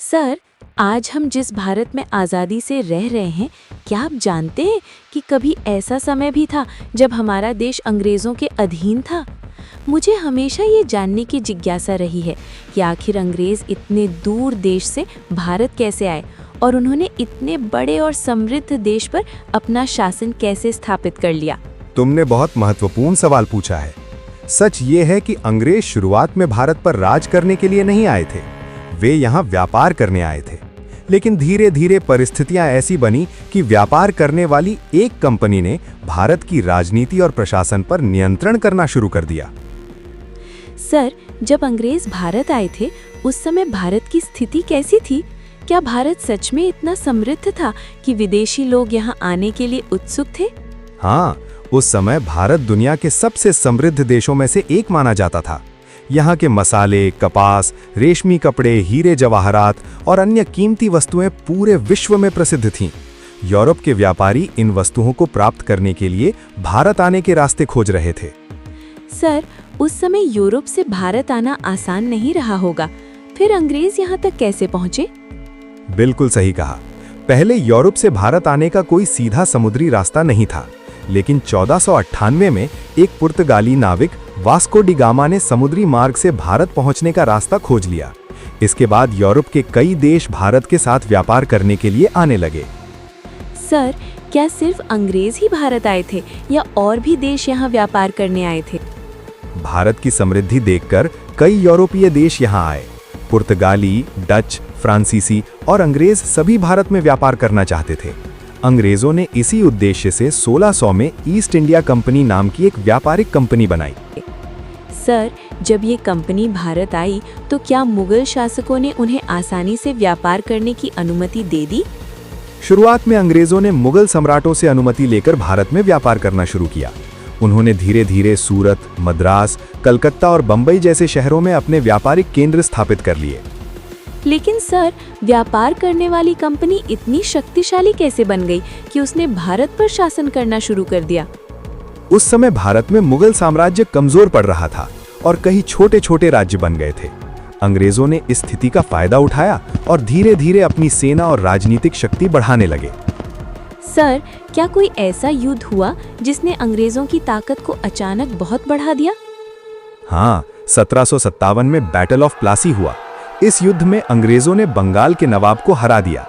Sir, आज हम जिस भारत में आज़ादी से रह रहे हैं, क्या आप जानते हैं कि कभी ऐसा समय भी था जब हमारा देश अंग्रेज़ों के अधीन था? मुझे हमेशा ये जानने की जिज्ञासा रही है कि आखिर अंग्रेज़ इतने दूर देश से भारत कैसे आए और उन्होंने इतने बड़े और समृद्ध देश पर अपना शासन कैसे स्थापित कर लिया। तुमने बहुत महत्वपूर्ण सवाल पूछा है। सच ये है कि अंग्रेज शुरुआत में भारत पर राज करने के लिए नहीं आए थे, वे यहाँ व्यापार करने आए थे। लेकिन धीरे धीरे परिस्थितियां ऐसी बनी कि व्यापार करने वाली एक कंपनी ने भारत की राजनीति और प्रशासन पर नियंत्रण करना शुरू कर दिया। सर, जब अंग्रेज भारत आए थे, उस समय भारत की स्थिति कैसी थी? क्या भारत सच में इतना समृद्ध था कि विदेशी लोग यहाँ आने के लिए उत्सुक थे? हाँ, उस समय भारत दुनिया के सबसे समृद्ध देशों में से एक माना जाता था। यहाँ के मसाले, कपास, रेशमी कपड़े, हीरे जवाहरात और अन्य कीमती वस्तुएं पूरे विश्व में प्रसिद्ध थीं। यूरोप के व्यापारी इन वस्तुओं को प्राप्त करने के लिए भारत आने के रास्ते खोज रहे थे। सर, उस समय यूरोप से भारत आना आसान नहीं रहा होगा, फिर अंग्रेज यहाँ तक कैसे पहुँचे? बिल्कुल सही कहा। पहले यूरोप से भारत आने का कोई सीधा समुद्री रास्ता नहीं था, लेकिन 1498 में एक पुर्तगाली नाविक वास्को डी गामा ने समुद्री मार्ग से भारत पहुंचने का रास्ता खोज लिया। इसके बाद यूरोप के कई देश भारत के साथ व्यापार करने के लिए आने लगे। सर, क्या सिर्फ अंग्रेज ही भारत आए थे या और भी देश यहाँ व्यापार करने आए थे? भारत की समृद्धि देखकर कई यूरोपीय देश यहाँ आए। पुर्तगाली, डच, फ्रांसीसी और अंग्रेज सभी भारत में व्यापार करना चाहते थे। अंग्रेजों ने इसी उद्देश्य से 1600 में ईस्ट इंडिया कंपनी नाम की एक व्यापारिक कंपनी बनाई। सर, जब ये कंपनी भारत आई तो क्या मुगल शासकों ने उन्हें आसानी से व्यापार करने की अनुमति दे दी? शुरुआत में अंग्रेजों ने मुगल सम्राटों से अनुमति लेकर भारत में व्यापार करना शुरू किया। उन्होंने धीरे धीरे सूरत, मद्रास, कलकत्ता और बंबई जैसे शहरों में अपने व्यापारिक केंद्र स्थापित कर लिए। लेकिन सर, व्यापार करने वाली कंपनी इतनी शक्तिशाली कैसे बन गई कि उसने भारत पर शासन करना शुरू कर दिया? उस समय भारत में मुगल साम्राज्य कमजोर पड़ रहा था और कई छोटे छोटे राज्य बन गए थे। अंग्रेजों ने इस स्थिति का फायदा उठाया और धीरे धीरे अपनी सेना और राजनीतिक शक्ति बढ़ाने लगे। सर, क्या कोई ऐसा युद्ध हुआ जिसने अंग्रेजों की ताकत को अचानक बहुत बढ़ा दिया? हाँ, 1757 में बैटल ऑफ प्लासी हुआ। इस युद्ध में अंग्रेजों ने बंगाल के नवाब को हरा दिया।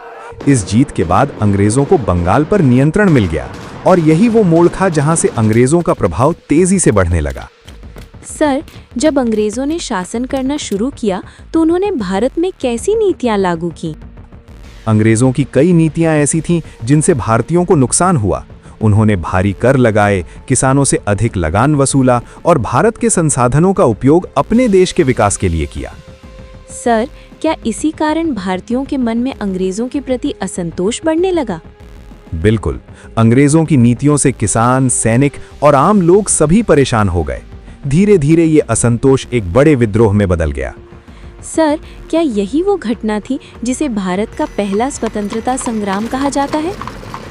इस जीत के बाद अंग्रेजों को बंगाल पर नियंत्रण मिल गया और यही वो मोड़ था जहां से अंग्रेजों का प्रभाव तेजी से बढ़ने लगा। सर, जब अंग्रेजों ने शासन करना शुरू किया तो उन्होंने भारत में कैसी नीतियां लागू की? अंग्रेजों की कई नीतियां ऐसी थीं जिनसे भारतीयों को नुकसान हुआ। उन्होंने भारी कर लगाए, किसानों से अधिक लगान वसूला और भारत के संसाधनों का उपयोग अपने देश के विकास के लिए किया। सर, क्या इसी कारण भारतीयों के मन में अंग्रेजों के प्रति असंतोष बढ़ने लगा? बिल्कुल, अंग्रेजों की नीतियों से किसान, सैनिक और आम लोग सभी परेशान हो गए। धीरे धीरे ये असंतोष एक बड़े विद्रोह में बदल गया। सर, क्या यही वो घटना थी जिसे भारत का पहला स्वतंत्रता संग्राम कहा जाता है?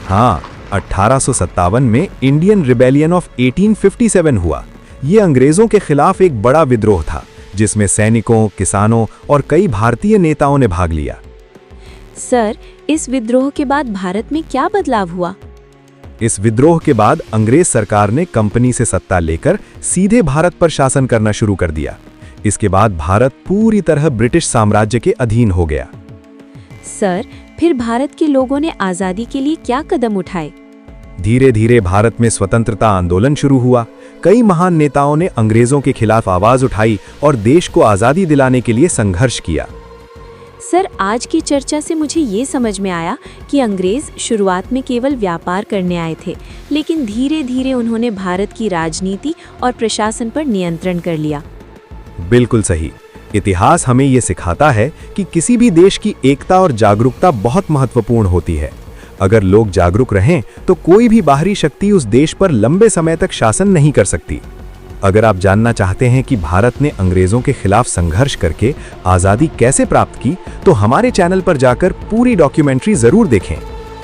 हाँ, 1857 में इंडियन रिबेलियन ऑफ 1857 हुआ। ये अंग्रेजों के खिलाफ एक बड़ा विद्रोह था जिसमें सैनिकों, किसानों और कई भारतीय नेताओं ने भाग लिया। सर, इस विद्रोह के बाद भारत में क्या बदलाव हुआ? इस विद्रोह के बाद अंग्रेज सरकार ने कंपनी से सत्ता लेकर सीधे भारत पर शासन करना शुरू कर दिया। इसके बाद भारत पूरी तरह ब्रिटिश साम्राज्य के अधीन हो गया। सर, फिर भारत के लोगों ने आज़ादी के लिए क्या कदम उठाए? धीरे धीरे भारत में स्वतंत्रता आंदोलन शुरू हुआ। कई महान नेताओं ने अंग्रेजों के खिलाफ आवाज उठाई और देश को आज़ादी दिलाने के लिए संघर्ष किया। सर, आज की चर्चा से मुझे ये समझ में आया कि अंग्रेज शुरुआत में केवल व्यापार करने आए थे, लेकिन धीरे धीरे उन्होंने भारत की राजनीति और प्रशासन पर नियंत्रण कर लिया। बिल्कुल सही। इतिहास हमें ये सिखाता है कि किसी भी देश की एकता और जागरूकता बहुत महत्वपूर्ण होती है। अगर लोग जागरूक रहें तो कोई भी बाहरी शक्ति उस देश पर लंबे समय तक शासन नहीं कर सकती। अगर आप जानना चाहते हैं कि भारत ने अंग्रेजों के खिलाफ संघर्ष करके आज़ादी कैसे प्राप्त की, तो हमारे चैनल पर जाकर पूरी डॉक्यूमेंट्री जरूर देखें।